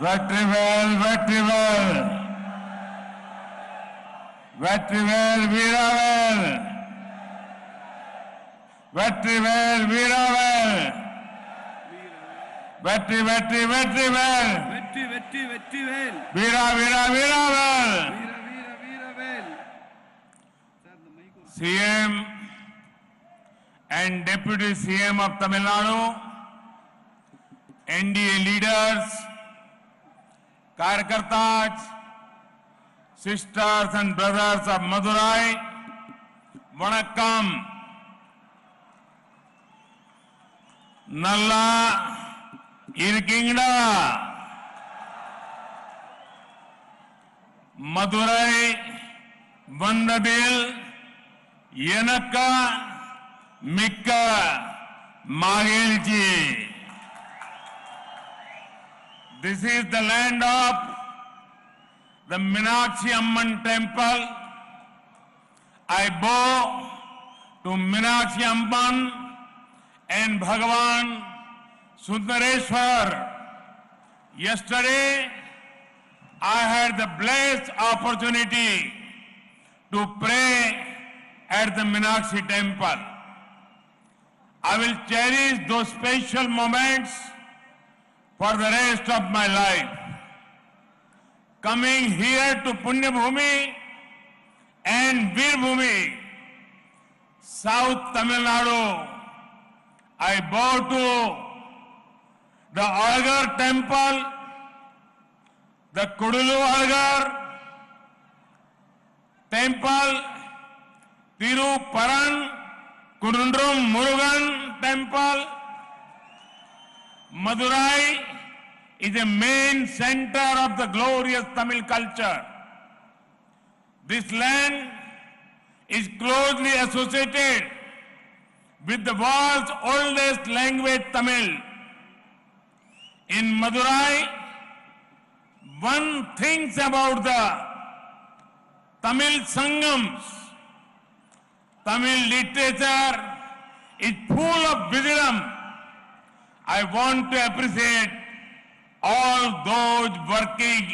Vetrivel, Vetrivel, Vetrivel, Veeravel, Vetrivel, Veeravel, Vetri, Vetri, Vetrivel, Vetri, Vetri, Vetrivel, Veera, Veera, Veeravel, Veera, Veera, Veeravel. CM and Deputy CM of Tamil Nadu, NDA leaders, Karyakartas, sisters and brothers of Madurai, Vanakkam, Nalla, Irkingda, Madurai, Vandadil, Yanaka, Mikka, Magelji. This is the land of the Meenakshi Amman temple. I bow to Meenakshi Amman and Bhagavan Sundareshwar. Yesterday, I had the blessed opportunity to pray at the Meenakshi temple. I will cherish those special moments for the rest of my life. Coming here to Punya Bhumi and Veer Bhumi, South Tamil Nadu, I bow to the Algar temple, the Kudulu Algar temple, Tiruparan Kudundrum Murugan temple. Madurai is a main center of the glorious Tamil culture. This land is closely associated with the world's oldest language, Tamil. In Madurai, one thinks about the Tamil Sangams. Tamil literature is full of wisdom. I want to appreciate all those working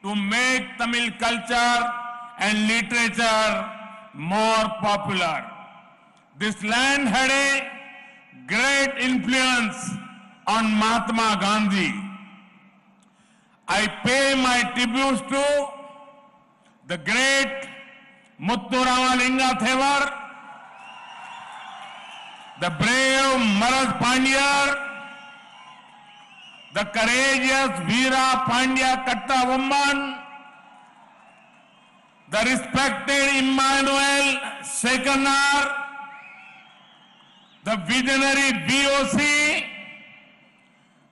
to make Tamil culture and literature more popular. This land had a great influence on Mahatma Gandhi. I pay my tributes to the great Muthu Ramalinga Thevar, the brave Maharaj Pandya, the courageous Veera Pandya Kattabomman, the respected Emmanuel Sekanar, the visionary VOC,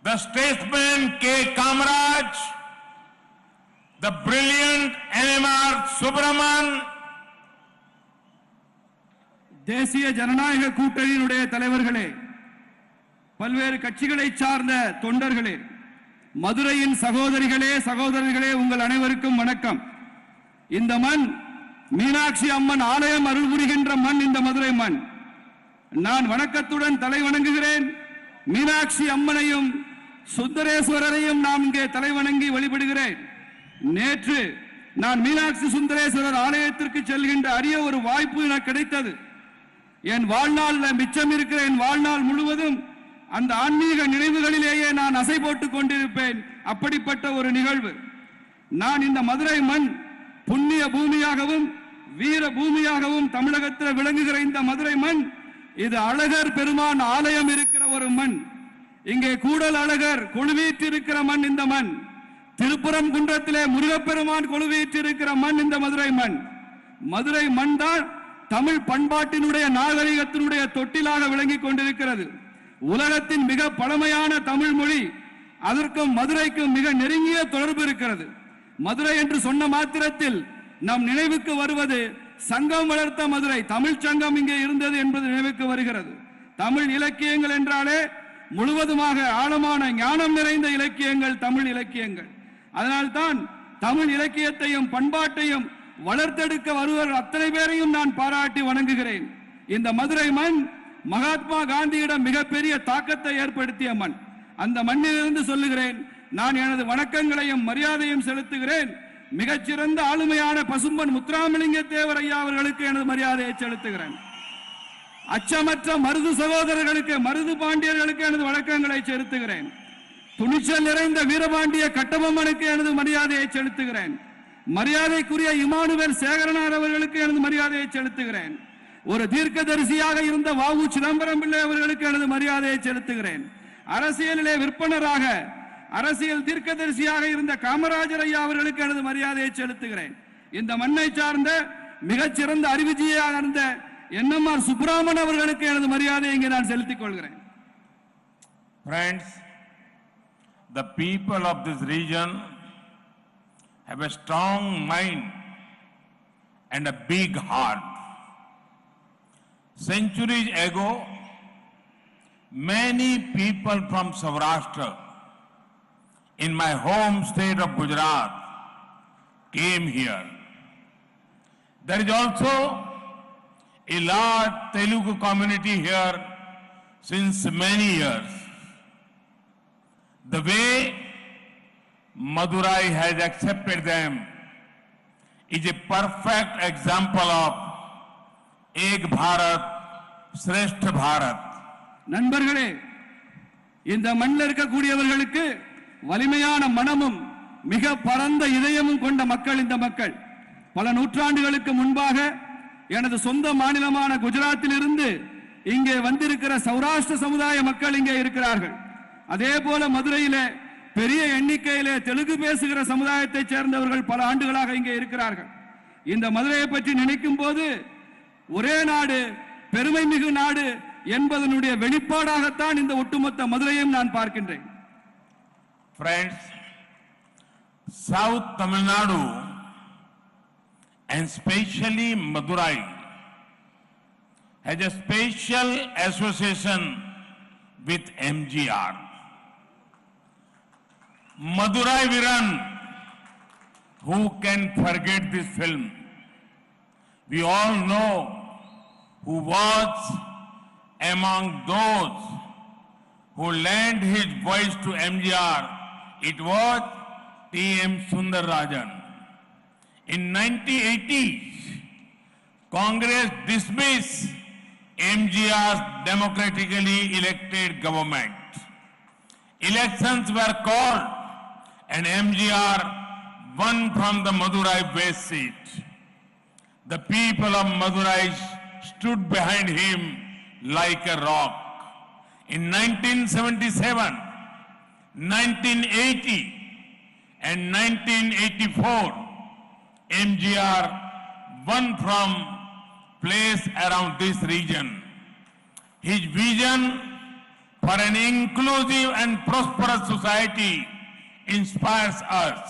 the statesman K. Kamaraj, the brilliant NMR Subraman, தேசிய ஜனநாயக கூட்டணியினுடைய தலைவர்களே, பல்வேறு கட்சிகளை சார்ந்த தொண்டர்களே, மதுரையின் சகோதரிகளே சகோதரர்களே, உங்கள் அனைவருக்கும் வணக்கம். இந்த மண் மீனாட்சி அம்மன் ஆலயம் அருள் புரிகின்ற மண் இந்த மதுரை மண். நான் வணக்கத்துடன் தலை வணங்குகிறேன். மீனாட்சி அம்மனையும் சுந்தரேஸ்வரரையும் நாம் இங்கே தலை வணங்கி வழிபடுகிறேன். நேற்று நான் மீனாட்சி சுந்தரேஸ்வரர் ஆலயத்திற்கு செல்கின்ற அரிய ஒரு வாய்ப்பு எனக்கு கிடைத்தது. என் வாழ்நாளில் மிச்சம் இருக்கிற என் வாழ்நாள் முழுவதும் அந்த ஆன்மீக நினைவுகளிலேயே நான் அசை போட்டுக் கொண்டிருப்பேன். அப்படிப்பட்ட ஒரு நிகழ்வு. நான் இந்த மதுரை மண் புண்ணிய பூமியாகவும் வீர பூமியாகவும் தமிழகத்தில் விளங்குகிற இந்த மதுரை மண், இது அழகர் பெருமான் ஆலயம் இருக்கிற ஒரு மண். இங்கே கூடல் அழகர் கொழுவீற்றிருக்கிற மண் இந்த மண். திருப்புரம் குன்றத்திலே முருகப்பெருமான் கொழுவீற்றிருக்கிற மண் இந்த மதுரை மண். மதுரை மண் தான் தமிழ் பண்பாட்டினுடைய நாகரிகத்தினுடைய தொட்டிலாக விளங்கிக் கொண்டிருக்கிறது. உலகத்தின் மிக பழமையான தமிழ் மொழி, அதற்கும் மதுரைக்கும் மிக நெருங்கிய தொடர்பு இருக்கிறது. மதுரை என்று சொன்ன மாத்திரத்தில் நம் நினைவுக்கு வருவது சங்கம் வளர்த்த மதுரை, தமிழ் சங்கம் இங்கே இருந்தது என்பது நினைவுக்கு வருகிறது. தமிழ் இலக்கியங்கள் என்றாலே முழுவதுமாக ஆழமான ஞானம் நிறைந்த இலக்கியங்கள் தமிழ் இலக்கியங்கள். அதனால்தான் தமிழ் இலக்கியத்தையும் பண்பாட்டையும் வளர்த்தெடுக்க வருவர் அத்தனை பேரையும் நான் பாராட்டி வணங்குகிறேன். இந்த மதுரை மண் மகாத்மா காந்தியிடம் மிகப்பெரிய தாக்கத்தை ஏற்படுத்திய மண். அந்த மண்ணிலிருந்து சொல்லுகிறேன், நான் எனது வணக்கங்களையும் மரியாதையும் செலுத்துகிறேன். மிகச்சிறந்த ஆளுமையான பசும்பன் முத்துராமலிங்க தேவர் ஐயா அவர்களுக்கு எனது மரியாதையை செலுத்துகிறேன். அச்சமற்ற மருது சகோதரர்களுக்கு, மருது பாண்டியர்களுக்கு எனது வணக்கங்களை செலுத்துகிறேன். துணிச்சல் நிறைந்த வீரபாண்டிய கட்டபொம்மனுக்கு எனது மரியாதையை செலுத்துகிறேன். மரியாதைக்குரிய இமானுவேல் சேகரனார் அவர்களுக்கு எனது மரியாதையை செலுத்துகிறேன். ஒரு தீர்க்கதரிசியாக இருந்த வ.உ. சிதம்பரம் பிள்ளை அவர்களுக்கு எனது மரியாதையை செலுத்துகிறேன். அரசியலிலே விற்பனராக, அரசியல் தீர்க்கதரிசியாக இருந்த காமராஜர் ஐயா அவர்களுக்கு எனது மரியாதையை செலுத்துகிறேன். இந்த மண்ணை சார்ந்த மிகச்சிறந்த அறிவுஜீவியாக இருந்த என்.எம்.ஆர். சுப்பிரமணியன் அவர்களுக்கு எனது மரியாதையை இங்கே நான் செலுத்திக் கொள்கிறேன். Friends, the people of this region have a strong mind and a big heart. Centuries ago, many people from Saurashtra in my home state of Gujarat came here. There is also a large Telugu community here since many years. The way Madurai has accepted them is a perfect example of Ek Bharat, Shrestha Bharat. நண்பர்களே, இந்த மண்ணில் இருக்கக்கூடியவர்களுக்கு வலிமையான மனமும் மிக பரந்த இதயமும் கொண்ட மக்கள் இந்த மக்கள். பல நூற்றாண்டுகளுக்கு முன்பாக எனது சொந்த மாநிலமான குஜராத்தில் இருந்து இங்கே வந்திருக்கிற சௌராஷ்டிர சமுதாய மக்கள் இங்கே இருக்கிறார்கள். அதே போல மதுரையிலே பெரிய எண்ணிக்கையிலே தெலுங்கு பேசுகிற சமுதாயத்தைச் சேர்ந்தவர்கள் பல ஆண்டுகளாக இங்கே இருக்கிறார்கள். இந்த மதுரையை பற்றி நினைக்கும் போது ஒரே நாடு, பெருமை மிகு நாடு என்பதனுடைய வெளிப்பாடாகத்தான் இந்த ஒட்டுமொத்த மதுரையும் நான் பார்க்கின்றேன். Friends, South Tamil Nadu and especially Madurai has a special association with MGR. Madurai Viran, who can forget this film? We all know who was among those who lent his voice to MGR. It was T.M. Sundararajan. In 1980s, Congress dismissed MGR's democratically elected government. Elections were called and MGR won from the Madurai West seat. The people of Madurai stood behind him like a rock. In 1977, 1980 and 1984, MGR won from place around this region. His vision for an inclusive and prosperous society inspires us.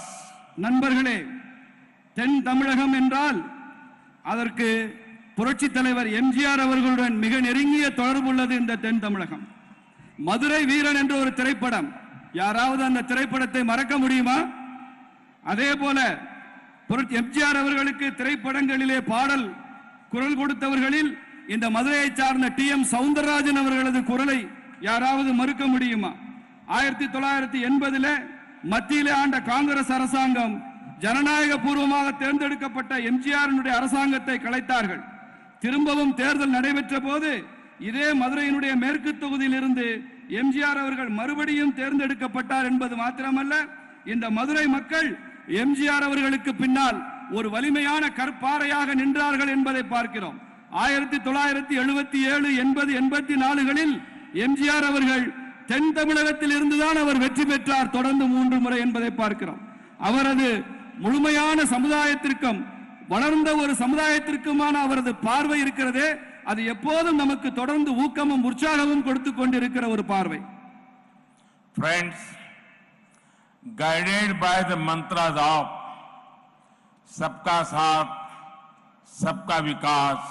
நண்பர்களே, தென் தமிழகம் என்றால் அதற்கு புரட்சி தலைவர் எம்ஜிஆர் அவர்களுடன் மிக நெருங்கிய தொடர்பு உள்ளது. இந்த தென் தமிழகம் மதுரை வீரன் என்ற ஒரு திரைப்படம், யாராவது அந்த திரைப்படத்தை மறக்க முடியுமா? அதே போல எம்ஜிஆர் அவர்களுக்கு திரைப்படங்களிலே பாடல் குரல் கொடுத்தவர்களில் இந்த மதுரையை சார்ந்த T.M. சௌந்தரராஜன் அவர்களது குரலை யாராவது மறுக்க முடியுமா? 1980 மத்தியிலே ஆண்ட காங்கிரஸ் அரசாங்கம் ஜனநாயக பூர்வமாக தேர்ந்தெடுக்கப்பட்ட எம்ஜிஆர் அரசாங்கத்தை கலைத்தார்கள். திரும்பவும் தேர்தல் நடைபெற்ற போது இதே மதுரையினுடைய மேற்கு தொகுதியில் இருந்து எம்ஜிஆர் அவர்கள் மறுபடியும் தேர்ந்தெடுக்கப்பட்டார் என்பது மாத்திரமல்ல, இந்த மதுரை மக்கள் எம்ஜிஆர் அவர்களுக்கு பின்னால் ஒரு வலிமையான கற்பாறையாக நின்றார்கள் என்பதை பார்க்கிறோம். 1977, 80, 84களில் எம்ஜிஆர் அவர்கள் தென் தமிழகத்தில் இருந்துதான் அவர் வெற்றி பெற்றார், தொடர்ந்து 3 முறை என்பதை பார்க்கிறோம். அவரது முழுமையான சமுதாயத்திற்கும் வளர்ந்த ஒரு சமுதாயத்திற்குமான அவரது பார்வை இருக்கிறதே, அது எப்போதும் நமக்கு தொடர்ந்து ஊக்கமும் உற்சாகமும் கொடுத்து கொண்டிருக்கிற ஒரு பார்வை. Friends, guided by the mantras of Sabka Saath, Sabka Vikas,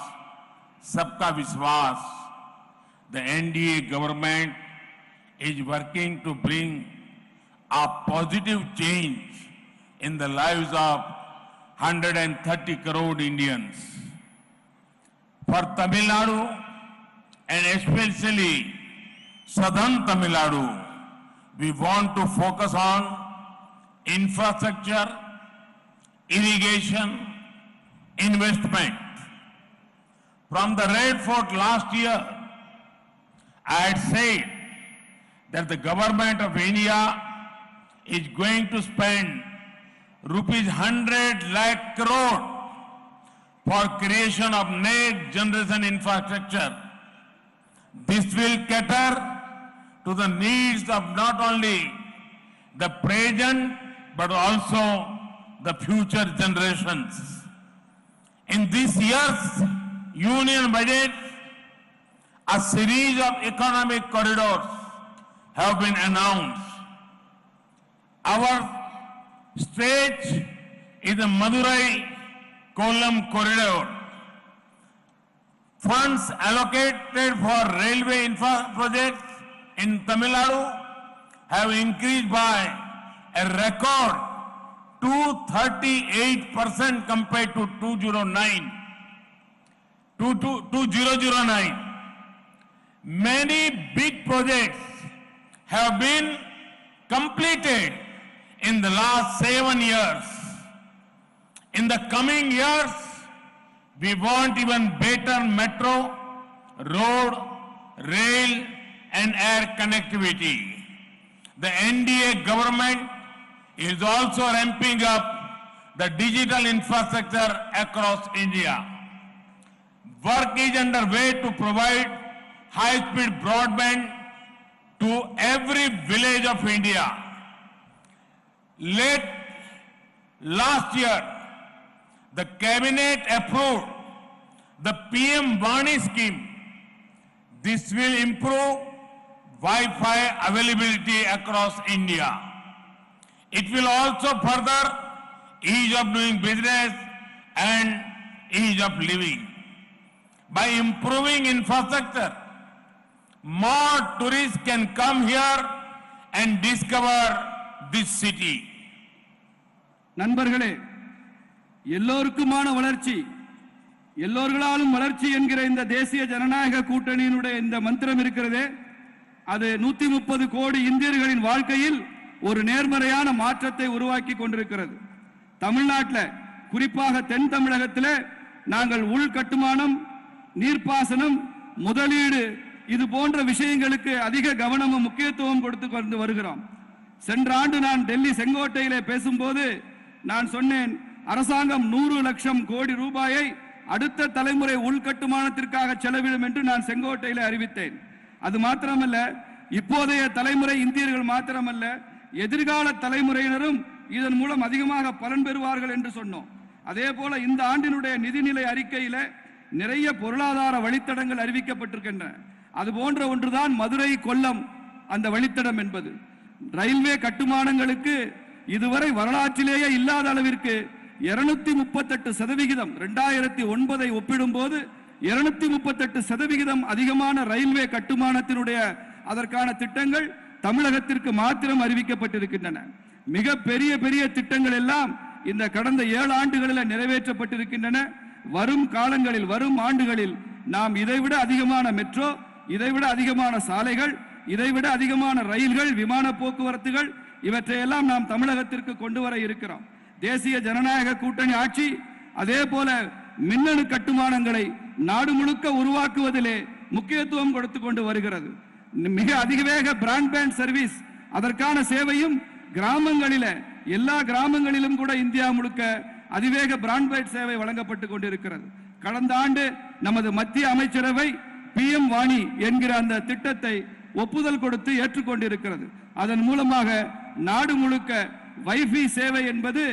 Sabka Vishwas, the NDA government is working to bring a positive change in the lives of 130 crore Indians. For Tamil Nadu and especially southern Tamil Nadu, we want to focus on infrastructure, irrigation, investment. From the Red Fort last year, I had said that the government of India is going to spend rupees 100 lakh crore for creation of next generation infrastructure. This will cater to the needs of not only the present but also the future generations. In this year's Union Budget, a series of economic corridors have been announced. Our stretch is the Madurai-Kollam corridor. Funds allocated for railway infra projects in Tamil Nadu have increased by a record 238% compared to 2009. Many big projects have been completed in the last 7 years. In the coming years, we want even better metro, road, rail and air connectivity. The NDA government is also ramping up the digital infrastructure across India. Work is underway to provide high-speed broadband to every village of India. Last year, the cabinet approved the PM Vani scheme. This will improve Wi-Fi availability across India. It will also further ease of doing business and ease of living. By improving infrastructure, more tourists can come here and discover this city. நண்பர்களே, எல்லோருக்குமான வளர்ச்சி, எல்லோர்களாலும் வளர்ச்சி என்கிற இந்த தேசிய ஜனநாயக கூட்டணியினுடைய இந்த மந்திரம் இருக்கிறதே, அது 130 கோடி இந்தியர்களின் வாழ்க்கையில் ஒரு நேர்மறையான மாற்றத்தை உருவாக்கி கொண்டிருக்கிறது. தமிழ்நாட்டில், குறிப்பாக தென் தமிழகத்தில் நாங்கள் உள்கட்டுமானம், நீர்ப்பாசனம், முதலீடு இது போன்ற விஷயங்களுக்கு அதிக கவனமும் முக்கியத்துவம் கொடுத்து கொண்டு வருகிறோம். சென்ற ஆண்டு நான் டெல்லி செங்கோட்டையிலே பேசும்போது நான் சொன்னேன், அரசாங்கம் 100 லட்சம் கோடி ரூபாயை அடுத்த தலைமுறை உள்கட்டுமானத்திற்காக செலவிடும் என்று நான் செங்கோட்டையிலே அறிவித்தேன். அது மாத்திரமல்ல, இப்போதைய தலைமுறை இந்தியர்கள் மாத்திரமல்ல, எதிர்கால தலைமுறையினரும் இதன் மூலம் அதிகமாக பலன் பெறுவார்கள் என்று சொன்னோம். அதே போல இந்த ஆண்டினுடைய நிதிநிலை அறிக்கையில நிறைய பொருளாதார வழித்தடங்கள் அறிவிக்கப்பட்டிருக்கின்றன. அது போன்ற ஒன்றுதான் மதுரை கொல்லம் அந்த வழித்தடம் என்பது. ரயில்வே கட்டுமானங்களுக்கு இதுவரை வரலாற்றிலேயே இல்லாத அளவிற்கு 238% 2009 ஒப்பிடும்போது 238% அதிகமான ரயில்வே கட்டுமானத்தினுடைய அதற்கான திட்டங்கள் தமிழகத்திற்கு மாத்திரம் அறிவிக்கப்பட்டிருக்கின்றன. மிக பெரிய பெரிய திட்டங்கள் எல்லாம் இந்த கடந்த 7 ஆண்டுகளில் நிறைவேற்றப்பட்டிருக்கின்றன. வரும் காலங்களில், வரும் ஆண்டுகளில் நாம் இதைவிட அதிகமான மெட்ரோ, இதைவிட அதிகமான சாலைகள், இதைவிட அதிகமான ரயில்கள், விமான போக்குவரத்துகள் இவற்றையெல்லாம் நாம் தமிழகத்திற்கு கொண்டு வர இருக்கிறோம். தேசிய ஜனநாயக கூட்டணி ஆட்சி அதே போல மின்னணு கட்டுமானங்களை நாடு முழுக்க உருவாக்குவதிலே முக்கியத்துவம் கொடுத்து கொண்டு வருகிறது. மிக அதிவேக பிராட்பேண்ட் சர்வீஸ், அதற்கான சேவையும் கிராமங்களில, எல்லா கிராமங்களிலும் கூட இந்தியா முழுக்க அதிவேக பிராட்பேண்ட் சேவை வழங்கப்பட்டு கொண்டிருக்கிறது. கடந்த ஆண்டு நமது மத்திய அமைச்சரவை PM வாணி என்கிற அந்த திட்டத்தை ஒப்புதல் கொடுத்து ஏற்றுக்கொண்டிருக்கிறது. அதன் மூலமாக நாடு முழுக்க வைஃபை சேவை என்பது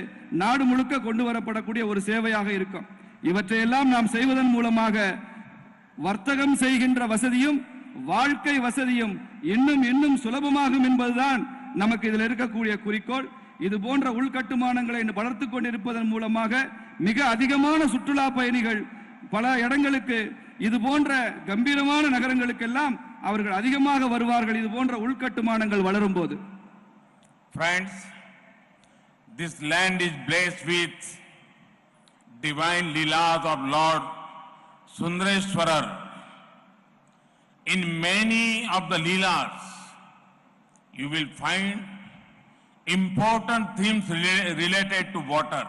நாடு முழுக்க கொண்டு வரப்படக்கூடிய ஒரு சேவையாக இருக்கும். இவற்றையெல்லாம் நாம் செய்வதன் மூலமாக வர்த்தகம் செய்கின்ற வசதியும் வாழ்க்கை வசதியும் இன்னும் இன்னும் சுலபமாகும் என்பதுதான் நமக்கு இதில் இருக்கக்கூடிய குறிக்கோள். இது போன்ற உள்கட்டுமானங்களை வளர்த்து கொண்டிருப்பதன் மூலமாக மிக அதிகமான சுற்றுலா பயணிகள் பல இடங்களுக்கு, இது போன்ற கம்பீரமான நகரங்களுக்கெல்லாம் அவர்கள் அதிகமாக வருவார்கள் இது போன்ற உள்கட்டுமானங்கள் வளரும் போது. Friends, this land is blessed with divine leelas of Lord Sundareshwarar. In many of the leelas, you will find important themes related to water.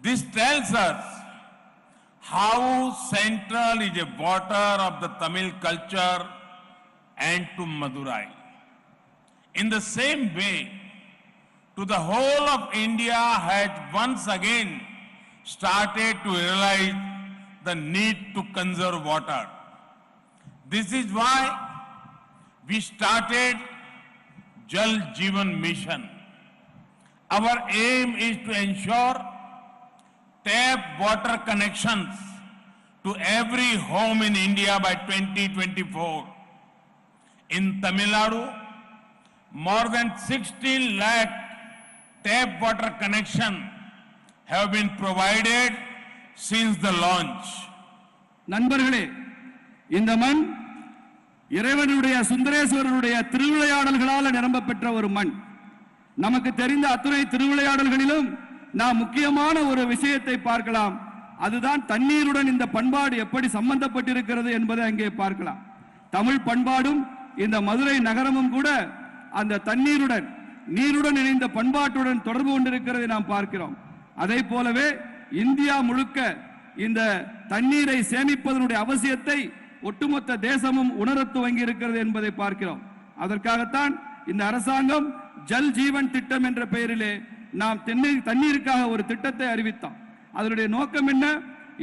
This tells us how central is the water of the Tamil culture and to Madurai. In the same way, to the whole of India has once again started to realize the need to conserve water. This is why we started Jal Jeevan Mission. Our aim is to ensure tap water connections to every home in India by 2024. In Tamil Nadu, more than 16 lakh tap water connections have been provided since the launch. நண்பர்களே, இந்த மண் இறைவனுடைய சுந்தரேஸ்வரனுடைய திருவிளையாடல்களால் நிரம்ப பெற்ற ஒரு மண். நமக்கு தெரிந்த அத்துணை திருவிளையாடல்களிலும் நாம் முக்கியமான ஒரு விஷயத்தை பார்க்கலாம். அதுதான் தண்ணீருடன் இந்த பண்பாடு எப்படி சம்பந்தப்பட்டிருக்கிறது என்பதை அங்கே பார்க்கலாம். தமிழ் பண்பாடும் இந்த மதுரை நகரமும் கூட அந்த தண்ணீருடன் நீருடன் இணைந்த பண்பாட்டுடன் தொடர்பு கொண்டிருக்கிறதை நாம் பார்க்கிறோம். அதே போலவே இந்தியா முழுக்க இந்த தண்ணீரை சேமிப்பதனுடைய அவசியத்தை ஒட்டுமொத்த தேசமும் உணரத் துவங்கி இருக்கிறது என்பதை பார்க்கிறோம். அதற்காகத்தான் இந்த அரசாங்கம் ஜல் ஜீவன் திட்டம் என்ற பெயரிலே நாம் தண்ணீருக்காக ஒரு திட்டத்தை அறிவித்தோம். அதனுடைய நோக்கம் என்ன?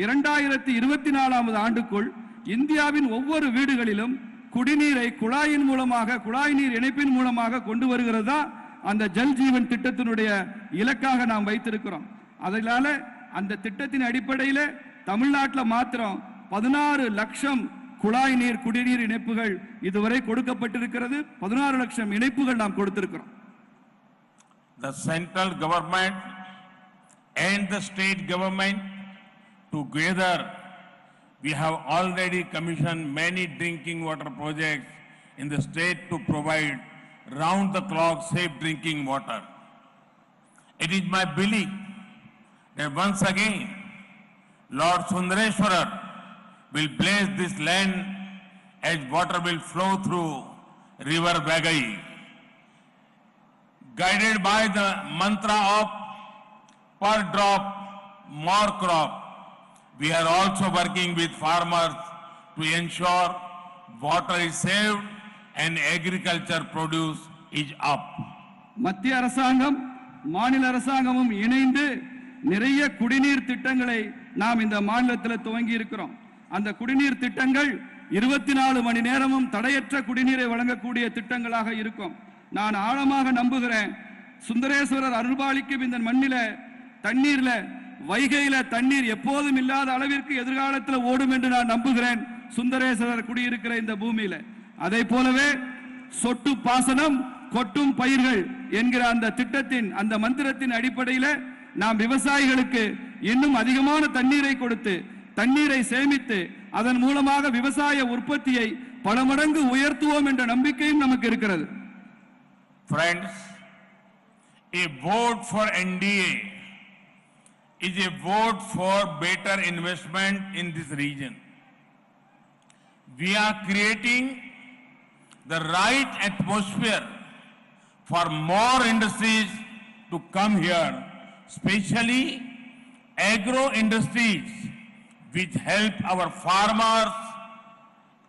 2024 ஆண்டுக்குள் இந்தியாவின் ஒவ்வொரு வீடுகளிலும் குடிநீரை குழாயின் மூலமாக, குழாய் நீர் இணைப்பின் மூலமாக கொண்டு வருகிறது தான் அந்த ஜல் ஜீவன் திட்டத்தினுடைய இலக்காக நாம் வைத்திருக்கிறோம். அதனால அந்த திட்டத்தின் அடிப்படையில் தமிழ்நாட்டில் மாத்திரம் 16 லட்சம் குழாய் நீர் குடிநீர் இணைப்புகள் இதுவரை கொடுக்கப்பட்டிருக்கிறது. 16 லட்சம் இணைப்புகள் நாம் கொடுத்திருக்கிறோம். The central government and the state government together, we have already commissioned many drinking water projects in the state to provide round-the-clock safe drinking water. It is my belief that once again, Lord Sundareswarar will bless this land as water will flow through river Vagai. Guided by the mantra of per drop, more crop, we are also working with farmers to ensure water is saved and agriculture produce is up. மத்திய அரசாங்கம் மாநில அரசாங்கமும் இணைந்து நிறைய குடிநீர் திட்டங்களை நாம் இந்த மாநிலத்தில் துவங்கி இருக்கிறோம். அந்த குடிநீர் திட்டங்கள் 24 மணி நேரமும் தடையற்ற குடிநீரை வழங்கக்கூடிய திட்டங்களாக இருக்கும். நான் ஆழமாக நம்புகிறேன், சுந்தரேஸ்வரர் அருள்பாலிக்கும் இந்த மண்ணில தண்ணீர்ல வைகையில தண்ணீர் எப்போதும் இல்லாத அளவிற்கு எதிர்காலத்தில் ஓடும் என்று நான் நம்புகிறேன். சுந்தரேஸ்வரர் குடியிருக்கிற இந்த பூமியில அதே போலவே சொட்டு பாசனம் கொட்டும் பயிர்கள் என்கிற அந்த திட்டத்தின் அந்த மந்திரத்தின் அடிப்படையில் நாம் விவசாயிகளுக்கு இன்னும் அதிகமான தண்ணீரை கொடுத்து தண்ணீரை சேமித்து அதன் மூலமாக விவசாய உற்பத்தியை பல மடங்கு உயர்த்துவோம் என்ற நம்பிக்கையும் நமக்கு இருக்கிறது. Friends, a vote for NDA is a vote for better investment in this region. We are creating the right atmosphere for more industries to come here, especially agro industries which help our farmers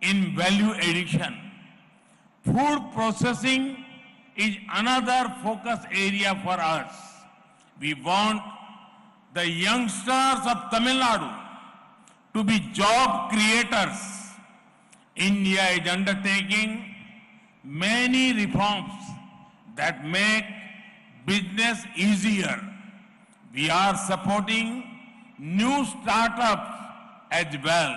in value addition. Food processing is another focus area for us. We want the youngsters of Tamil Nadu to be job creators. India is undertaking many reforms that make business easier. We are supporting new startups as well.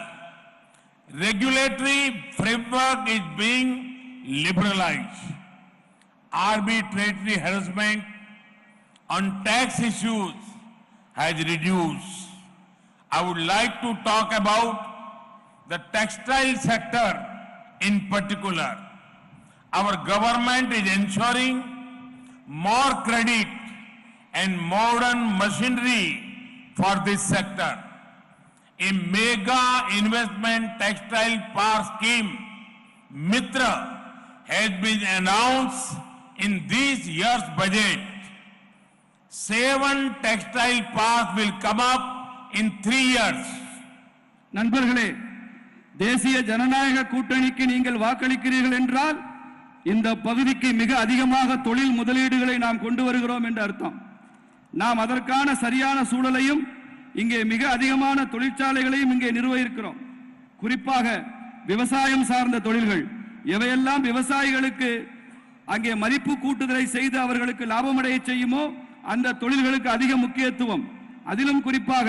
Regulatory framework is being liberalized. Arbitrary harassment on tax issues has reduced. I would like to talk about the textile sector in particular. Our government is ensuring more credit and modern machinery for this sector. A mega investment textile park scheme, Mitra, has been announced in this year's budget, 7 textile parks will come up in 3 years. நண்பர்களே, தேசிய ஜனநாயக கூட்டணிக்கு நீங்கள் வாக்களிக்கிறீர்கள் என்றால் இந்த பகுதிக்கு மிக அதிகமாக தொழில் முதலீடுகளை நாம் கொண்டு வருகிறோம் என்று அர்த்தம். நாம் அதற்கான சரியான சூழலையும் இங்கே மிக அதிகமான தொழிற்சாலைகளையும் இங்கே நிறுவியிருக்கிறோம். குறிப்பாக விவசாயம் சார்ந்த தொழில்கள் எவையெல்லாம் விவசாயிகளுக்கு அங்கே மதிப்பு கூட்டுதலை செய்து அவர்களுக்கு லாபமடைய செய்யுமோ அந்த தொழில்களுக்கு அதிக முக்கியத்துவம். அதிலும் குறிப்பாக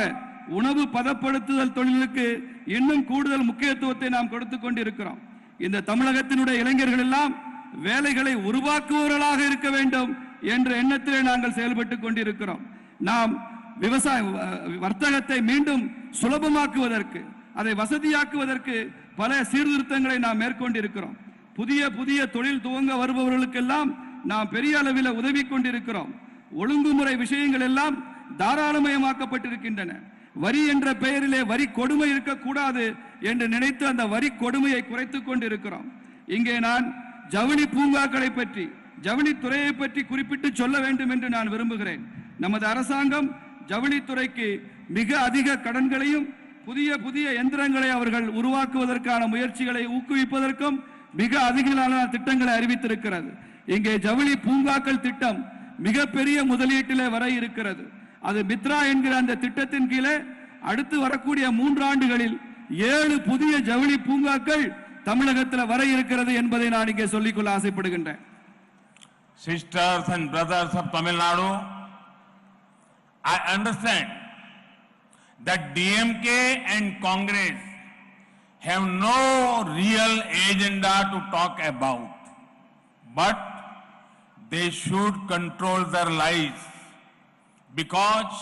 உணவு பதப்படுத்துதல் தொழிலுக்கு இன்னும் கூடுதல் முக்கியத்துவத்தை நாம் கொடுத்துக் கொண்டிருக்கிறோம். இந்த தமிழகத்தினுடைய இளைஞர்கள் எல்லாம் வேலைகளை உருவாக்குபவர்களாக இருக்க வேண்டும் என்ற எண்ணத்திலே நாங்கள் செயல்பட்டுக் கொண்டிருக்கிறோம். நாம் விவசாய வர்த்தகத்தை மீண்டும் சுலபமாக்குவதற்கு, அதை வசதியாக்குவதற்கு பல சீர்திருத்தங்களை நாம் மேற்கொண்டிருக்கிறோம். புதிய புதிய தொழில் துவங்க வருபவர்களுக்கெல்லாம் நாம் பெரிய அளவில் உதவி கொண்டிருக்கிறோம். ஒழுங்குமுறை விஷயங்கள் எல்லாம் தாராளமயமாக்கப்பட்டிருக்கின்றன. வரி என்ற பெயரிலே வரி கொடுமை இருக்கக்கூடாது என்று நினைத்து அந்த வரி கொடுமையை குறைத்துக் கொண்டிருக்கிறோம். இங்கே நான் ஜவுளி பூங்காக்களை பற்றி, ஜவுளித்துறையை பற்றி குறிப்பிட்டு சொல்ல வேண்டும் என்று நான் விரும்புகிறேன். நமது அரசாங்கம் ஜவுளித்துறைக்கு மிக அதிக கடன்களையும் புதிய புதிய எந்திரங்களை அவர்கள் உருவாக்குவதற்கான முயற்சிகளை ஊக்குவிப்பதற்கும் மிக அதிகமான திட்டங்களை அறிவித்திருக்கிறது. இங்கே ஜவுளி பூங்காக்கள் திட்டம் மிகப்பெரிய முதலீட்டிலே வர இருக்கிறது. அது மித்ரா என்கிற அந்த திட்டத்தின் கீழே அடுத்து வரக்கூடிய 3 ஆண்டுகளில் 7 புதிய ஜவுளி பூங்காக்கள் தமிழகத்தில் வர இருக்கிறது என்பதை நான் இங்கே சொல்லிக்கொள்ள ஆசைப்படுகின்றேன். Sisters and brothers of Tamil Nadu, I understand that DMK and Congress have no real agenda to talk about, but they should control their lives because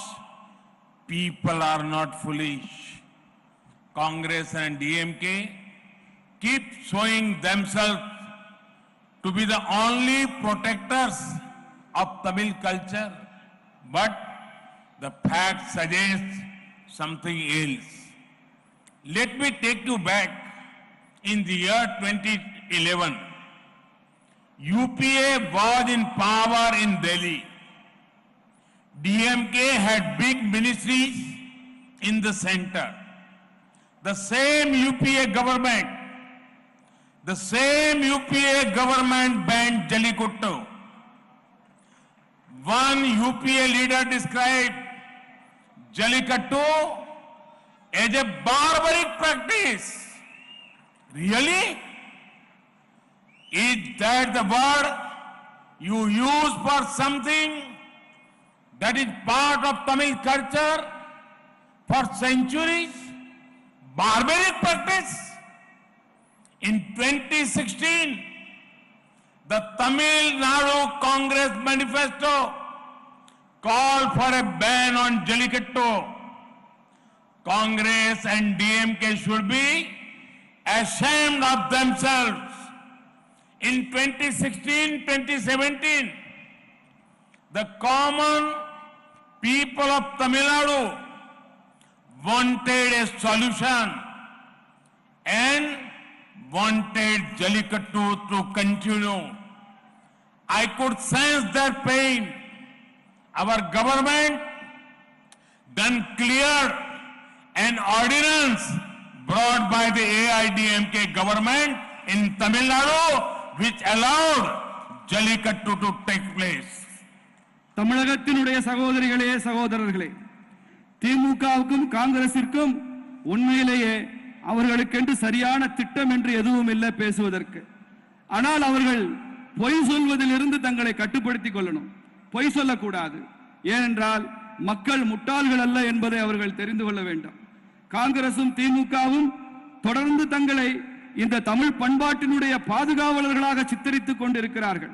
people are not foolish. Congress and DMK keep showing themselves to be the only protectors of Tamil culture, but the fact suggests something else. Let me take you back. In the year 2011, UPA was in power in Delhi. DMK had big ministries in the center. The same UPA government banned Jallikattu. One UPA leader described Jallikattu as a barbaric practice. Really? Is that the word you use for something that is part of Tamil culture for centuries? Barbaric practice? In 2016, the Tamil Nadu Congress manifesto called for a ban on Jallikattu. Congress and DMK should be ashamed of themselves. In 2016-2017, the common people of Tamil Nadu wanted a solution and wanted Jallikattu to continue. I could sense their pain. Our government then cleared an ordinance brought by the AIDMK government in Tamil Nadu which allowed Jallikattu to take place. தமிழகத்தினுடைய சகோதரிகளே சகோதரர்களே, திமுகவுக்கும் காங்கிரசிற்கும் உண்மையிலேயே அவர்களுக்கென்று சரியான திட்டம் என்று எதுவும் இல்லை பேசுவதற்கு. ஆனால் அவர்கள் பொய் சொல்வதிலிருந்து தங்களை கட்டுப்படுத்திக் கொள்ளணும். பொய் சொல்லக்கூடாது. ஏனென்றால் மக்கள் முட்டாள்கள் அல்ல என்பதை அவர்கள் தெரிந்து கொள்ள வேண்டும். காங்கிரசும் திமுகவும் தொடர்ந்து தங்களை இந்த தமிழ் பண்பாட்டினுடைய பாதுகாவலர்களாக சித்தரித்துக் கொண்டிருக்கிறார்கள்.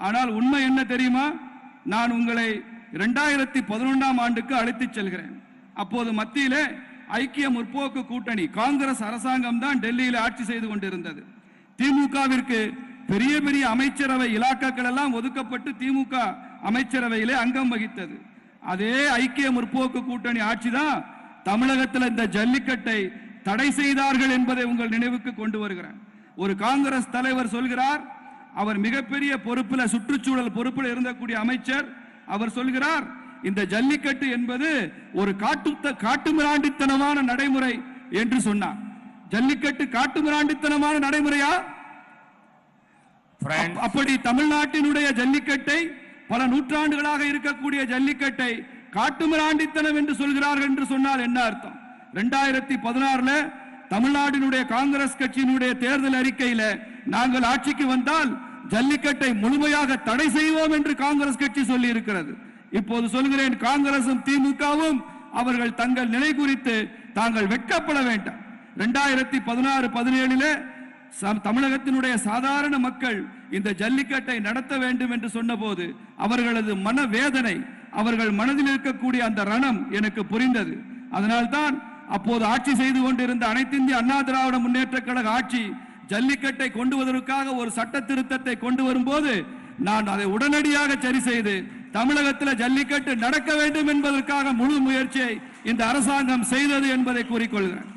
ஆனால் உண்மை என்ன தெரியுமா? நான் உங்களை 2011ஆம் ஆண்டுக்கு அழைத்துச் செல்கிறேன். அப்போது மத்தியிலே ஐக்கிய முற்போக்கு கூட்டணி காங்கிரஸ் அரசாங்கம் தான் டெல்லியில் ஆட்சி செய்து கொண்டிருந்தது. திமுகவிற்கு பெரிய பெரிய அமைச்சரவை இலாக்காக்கள் எல்லாம் ஒதுக்கப்பட்டு திமுக அமைச்சரவையிலே அங்கம் வகித்தது. அதே ஐக்கிய முற்போக்கு கூட்டணி ஆட்சி தான் தமிழகத்தில் இந்த ஜல்லிக்கட்டை தடை செய்தார்கள் என்பதை உங்கள் நினைவுக்கு கொண்டு வருகிறேன். ஒரு காங்கிரஸ் தலைவர் சொல்கிறார், அவர் மிகப்பெரிய பொறுப்புல சுற்றுச்சூழல் பொறுப்புல இருந்தக்கூடிய அமைச்சர் அவர் சொல்கிறார் இந்த ஜல்லிக்கட்டு என்பது ஒரு காட்டுமிராண்டித்தனமான நடைமுறை என்று சொன்னார். ஜல்லிக்கட்டு காட்டுமிராண்டித்தனமான நடைமுறையா? அப்படி தமிழ்நாட்டினுடைய ஜல்லிக்கட்டை பல நூற்றாண்டுகளாக இருக்கக்கூடிய ஜல்லிக்கட்டை காட்டுமிராண்டித்தனம் என்று சொல்கிறார்கள் என்று சொன்னால் என்ன அர்த்தம்? 2016 தமிழ்நாட்டினுடைய காங்கிரஸ் கட்சியினுடைய தேர்தல் அறிக்கையில நாங்கள் ஆட்சிக்கு வந்தால் ஜல்லிக்கட்டை முழுமையாக தடை செய்வோம் என்று காங்கிரஸ் கட்சி சொல்லி இருக்கிறது. இப்போது சொல்கிறேன், காங்கிரசும் திமுகவும் அவர்கள் தங்கள் நிலை குறித்து தாங்கள் வெட்கப்பட வேண்டாம். 2016-17 தமிழகத்தினுடைய சாதாரண மக்கள் இந்த ஜல்லிக்கட்டை நடத்த வேண்டும் என்று சொன்னபோது அவர்களது மனவேதனை, அவர்கள் மனதில் இருக்கக்கூடிய அந்த ரணம் எனக்கு புரிந்தது. அதனால்தான் அப்போது ஆட்சி செய்து கொண்டிருந்த அனைத்து இந்திய அண்ணா திராவிட முன்னேற்ற கழக ஆட்சி ஜல்லிக்கட்டை கொண்டு வருவதற்காக ஒரு சட்ட திருத்தத்தை கொண்டு வரும்போது நான் அதை உடனடியாக சரி செய்து தமிழகத்தில் ஜல்லிக்கட்டு நடக்க வேண்டும் என்பதற்காக முழு முயற்சியை இந்த அரசாங்கம் செய்தது என்பதை கூறிக்கொள்கிறேன்.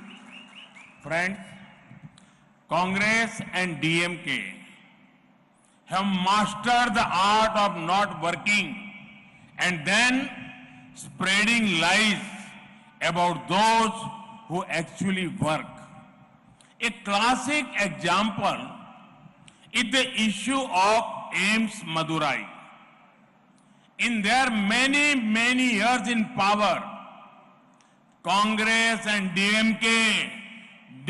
Friends, Congress and DMK have mastered the art of not working and then spreading lies about those who actually work. A classic example is the issue of AIIMS Madurai. In their many years in power, Congress and DMK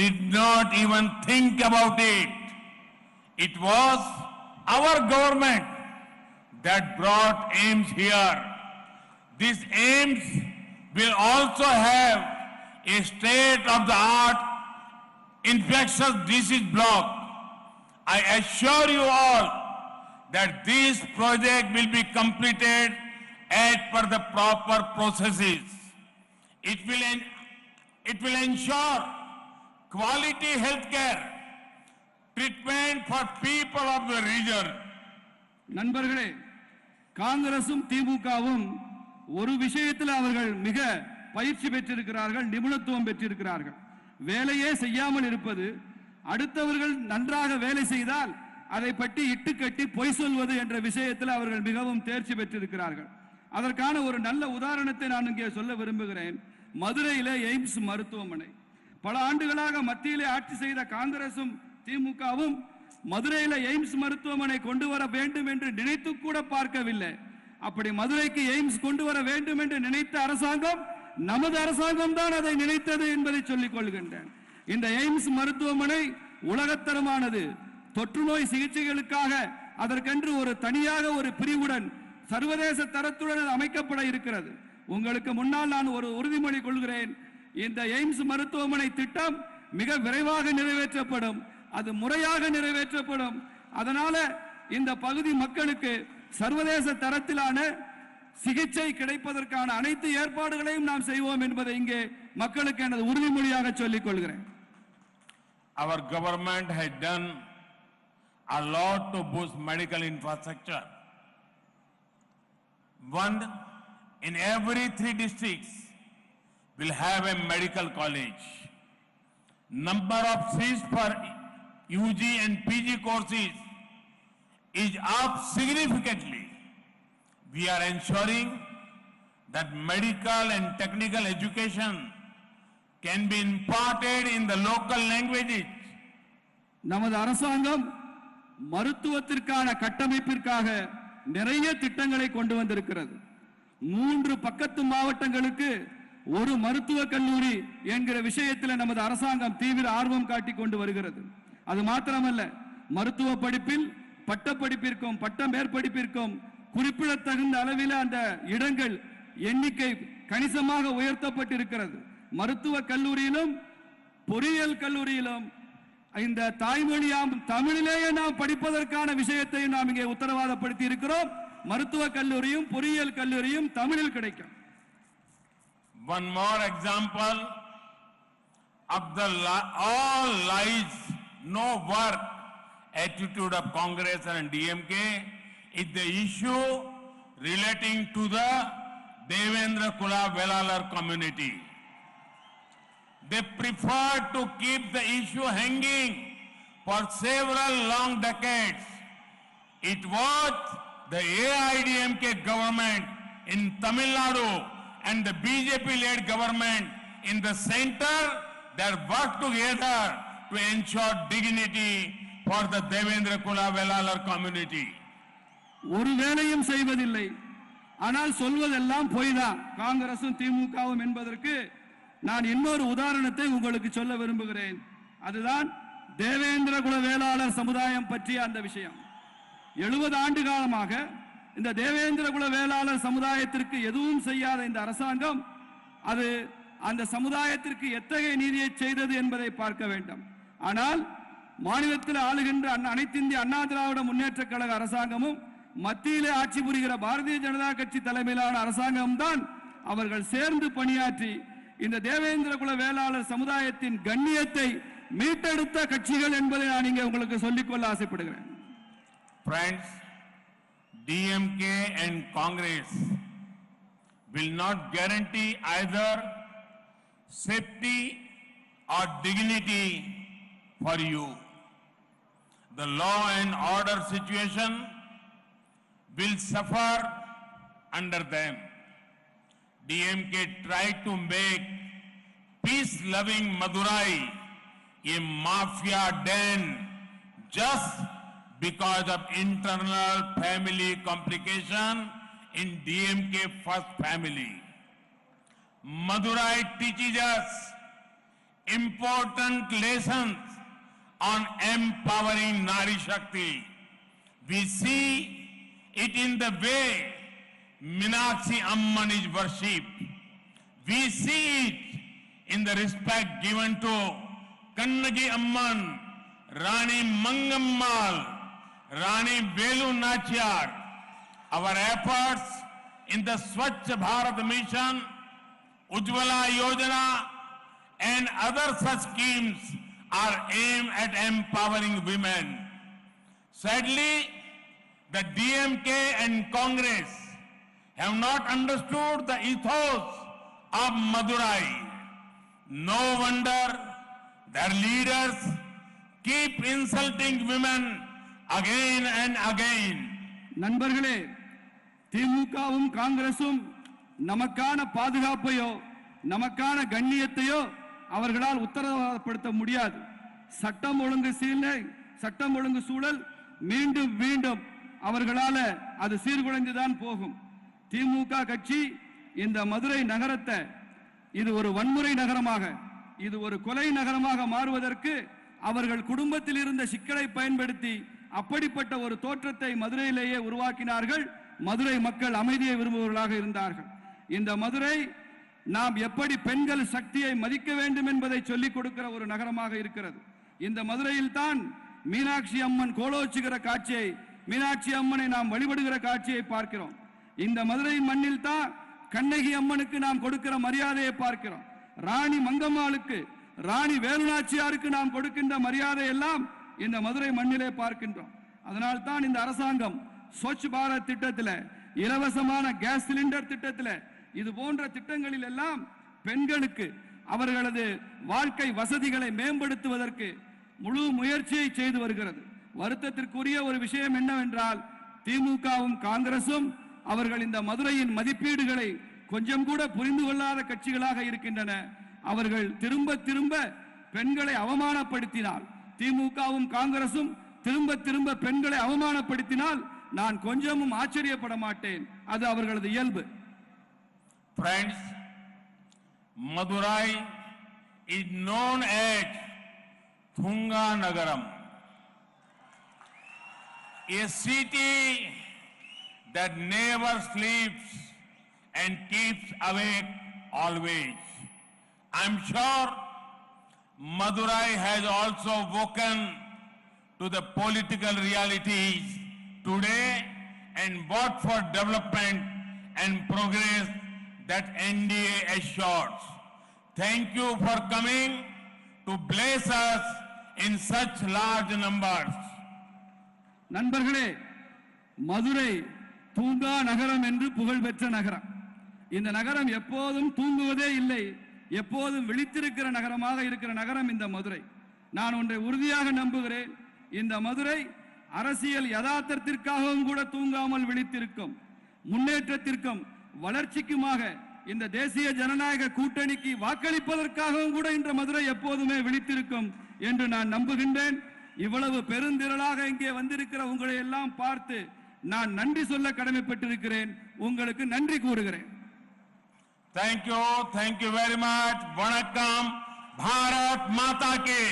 did not even think about it. It was our government that brought AIIMS here. This AIIMS will also have a state-of-the-art infectious disease block. I assure you all that this project will be completed as per the proper processes. It will ensure quality health care, treatment for people of the region. நண்பர்களே, காங்கிரசும் திமுகவும் ஒரு விஷயத்தில் அவர்கள் மிக பயிற்சி பெற்றிருக்கிறார்கள், நிபுணத்துவம் பெற்றிருக்கிறார்கள். வேலையே செய்யாமல் இருப்பது, அடுத்தவர்கள் நன்றாக வேலை செய்தால் அதை பற்றி இட்டுக்கட்டி பொய் சொல்வது என்ற விஷயத்தில் அவர்கள் மிகவும் தேர்ச்சி பெற்றிருக்கிறார்கள். அதற்கான ஒரு நல்ல உதாரணத்தை நான் இங்கே சொல்ல விரும்புகிறேன். மதுரையிலே எய்ம்ஸ் மருத்துவமனை பல ஆண்டுகளாக மத்தியிலே ஆட்சி செய்த காங்கிரசும் திமுகவும் மதுரையில எய்ம்ஸ் மருத்துவமனை கொண்டு வர வேண்டும் என்று நினைத்து கூட பார்க்கவில்லை. அப்படி மதுரைக்கு எய்ம்ஸ் கொண்டு வர வேண்டும் என்று நினைத்த அரசாங்கம் நமது அரசாங்கம் தான் அதை நினைத்தது என்பதை சொல்லிக் கொள்கின்றேன். இந்த எய்ம்ஸ் மருத்துவமனை உலகத்தரமானது. தொற்று நோய் சிகிச்சைகளுக்காக அதற்கென்று ஒரு தனியாக ஒரு பிரிவுடன் சர்வதேச தரத்துடன் அமைக்கப்பட இருக்கிறது. உங்களுக்கு முன்னால் நான் ஒரு உறுதிமொழி கொள்கிறேன், இந்த எய்ம்ஸ் மருத்துவமனை திட்டம் மிக விரைவாக நிறைவேற்றப்படும், அது முறையாக நிறைவேற்றப்படும். அதனால இந்த பகுதி மக்களுக்கு சர்வதேச தரத்திலான சிகிச்சை கிடைப்பதற்கான அனைத்து ஏற்பாடுகளையும் நாம் செய்வோம் என்பதை இங்கே மக்களுக்கு எனது உறுதிமொழியாக சொல்லிக் கொள்கிறேன். Our government has done a lot to boost medical infrastructure. One in every 3 districts will have a medical college. Number of seats for UG and PG courses is up significantly. We are ensuring that medical and technical education can be imparted in the local languages. நமது அரசாங்கம் மருத்துவத்திற்கான கட்டமைப்பிற்காக நிறைய திட்டங்களை கொண்டு வந்திருக்கிறது. 3 பக்கத்து மாவட்டங்களுக்கு ஒரு மருத்துவக் கல்லூரி என்கிற விஷயத்தில் நமது அரசாங்கம் தீவிர ஆர்வம் காட்டிக் கொண்டு வருகிறது. அது மாத்திரமல்ல, மருத்துவ படிப்பில் பட்டப்படிப்பிற்கும் பட்ட மேற்படிப்பிற்கும் குறிப்பிடத்தகுந்த அளவில் அந்த இடங்கள் எண்ணிக்கை கணிசமாக உயர்த்தப்பட்டிருக்கிறது. மருத்துவ கல்லூரியிலும் பொறியியல் கல்லூரியிலும் இந்த தாய்மொழியாம் தமிழிலேயே நாம் படிப்பதற்கான விஷயத்தை நாம் இங்கே உத்தரவாதப்படுத்தி இருக்கிறோம். மருத்துவ கல்லூரியும் பொறியியல் கல்லூரியும் தமிழில் கிடைக்கும். One more example of the all lies, no work attitude of Congress and DMK is the issue relating to the Devendra Kula Velalar community. They prefer to keep the issue hanging for several long decades It was the AIDMK government in Tamil Nadu and the BJP-led government in the center that worked together to ensure dignity for the Devendra Kula Velalar community. ஒரு வேலையும் செய்வதில்லை, ஆனால் சொல்வதெல்லாம் பொய்தான் காங்கிரசும் திமுகவும் என்பதற்கு நான் இன்னொரு உதாரணத்தை உங்களுக்கு சொல்ல விரும்புகிறேன். அதுதான் தேவேந்திர குல வேளாளர் சமுதாயம் பற்றிய அந்த விஷயம். 70 ஆண்டு காலமாக இந்த தேவேந்திர குல வேளாளர் சமுதாயத்திற்கு எதுவும் செய்யாத இந்த அரசாங்கம் அது அந்த சமுதாயத்திற்கு எத்தகைய நீதியை செய்தது என்பதை பார்க்க வேண்டும். ஆனால் மாநிலத்தில் ஆளுகின்ற அனைத்து இந்திய அண்ணா திராவிட முன்னேற்ற கழக அரசாங்கமும் மத்தியிலே ஆட்சி புரிகிற பாரதிய ஜனதா கட்சி தலைமையிலான அரசாங்கம் தான் அவர்கள் சேர்ந்து பணியாற்றி இந்த தேவேந்திர குல வேளாளர் சமுதாயத்தின் கண்ணியத்தை மீட்டெடுத்த கட்சிகள் என்பதை நான் இங்கே உங்களுக்கு சொல்லிக்கொள்ள ஆசைப்படுகிறேன். Friends, DMK and Congress will not guarantee either safety or dignity for you. The law and order situation will suffer under them. DMK tried to make peace-loving Madurai a mafia den just because of internal family complication in DMK first family. Madurai teaches us important lessons on empowering Nari Shakti. We see it in the way Meenakshi Amman is worshipped. We see it in the respect given to Kannagi Amman, Rani Mangammal, Rani Velu Nachiyar. Our efforts in the Swachh Bharat Mission, Ujjwala Yojana and other such schemes are aimed at empowering women. Sadly, the DMK and Congress have not understood the ethos of Madurai. No wonder their leaders keep insulting women again and again. நண்பர்களே, திமுகவும் காங்கிரசும் நமக்கான பாதுகாப்பையோ நமக்கான கண்ணியத்தையோ அவர்களால் உத்தரவாதப்படுத்த முடியாது. சட்டம் ஒழுங்கு சூழல் மீண்டும் மீண்டும் அவர்களால அது சீர்குலைந்துதான் போகும். திமுக கட்சி இந்த மதுரை நகரத்தை இது ஒரு வன்முறை நகரமாக, இது ஒரு கொலை நகரமாக மாறுவதற்கு அவர்கள் குடும்பத்தில் இருந்த சிக்கலை பயன்படுத்தி அப்படிப்பட்ட ஒரு தோற்றத்தை மதுரையிலேயே உருவாக்கினார்கள். மதுரை மக்கள் அமைதியை விரும்புபவர்களாக இருந்தார்கள். இந்த மதுரை நாம் எப்படி பெண்கள் சக்தியை மதிக்க வேண்டும் என்பதை சொல்லிக் கொடுக்கிற ஒரு நகரமாக இருக்கிறது. இந்த மதுரையில் தான் மீனாட்சி அம்மன் கோலோச்சுகிற காட்சியை, மீனாட்சி அம்மனை நாம் வழிபடுகிற காட்சியை பார்க்கிறோம். இந்த மதுரையின் மண்ணில் தான் கண்ணகி அம்மனுக்கு நாம் கொடுக்கிற மரியாதையை பார்க்கிறோம். ராணி மங்கம்மாளுக்கு, ராணி வேலுநாச்சியாருக்கு நாம் கொடுக்கின்ற மரியாதை எல்லாம் இந்த மதுரை மண்ணிலே பார்க்கின்றோம். அதனால் தான் இந்த அரசாங்கம் ஸ்வச் பாரத் திட்டத்தில், இலவசமான கேஸ் சிலிண்டர் திட்டத்தில், இது போன்ற திட்டங்களில் எல்லாம் பெண்களுக்கு அவர்களது வாழ்க்கை வசதிகளை மேம்படுத்துவதற்கு முழு முயற்சியை செய்து வருகிறது. வருத்தத்திற்குரிய ஒரு விஷயம் என்னவென்றால், திமுகவும் காங்கிரசும் அவர்கள் இந்த மதுரையின் மதிப்பீடுகளை கொஞ்சம் கூட புரிந்து கொள்ளாத கட்சிகளாக இருக்கின்றன. அவர்கள் திரும்ப திரும்ப பெண்களை அவமானப்படுத்தினால், திமுகவும் காங்கிரசும் திரும்ப திரும்ப பெண்களை அவமானப்படுத்தினால் நான் கொஞ்சமும் ஆச்சரியப்பட மாட்டேன். அது அவர்களது இயல்பு. Friends, Madurai is known as Thunga Nagaram, a city that never sleeps and keeps awake always. I'm sure Madurai has also woken to the political realities today and worked for development and progress that NDA assures. Thank you for coming to bless us in such large numbers. நண்பர்களே, மதுரை தூங்கா நகரம் என்று புகழ்பெற்ற நகரம். இந்த நகரம் எப்போதும் தூங்குவதே இல்லை, எப்போதும் விழித்திருக்கிற நகரமாக இருக்கிற நகரம் இந்த மதுரை. நான் ஒன்றை உறுதியாக நம்புகிறேன், இந்த மதுரை அரசியல் யதார்த்தத்திற்காகவும் கூட தூங்காமல் விழித்திருக்கும். முன்னேற்றத்திற்கும் வளர்ச்சிக்குமாக இந்த தேசிய ஜனநாயக கூட்டணிக்கு வாக்களிப்பதற்காகவும் கூட இன்று மதுரை எப்போதுமே விழித்திருக்கும் என்று நான் நம்புகின்றேன். இவ்வளவு பெருந்திரளாக இங்கே வந்திருக்கிற உங்களை எல்லாம் பார்த்து நான் நன்றி சொல்ல கடமைப்பட்டிருக்கிறேன். உங்களுக்கு நன்றி கூறுகிறேன். Thank you very much. वणक्कम. भारत माता की,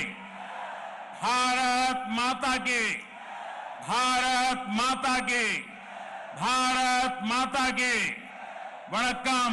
भारत माता की, भारत माता की, भारत माता की. वणक्कम.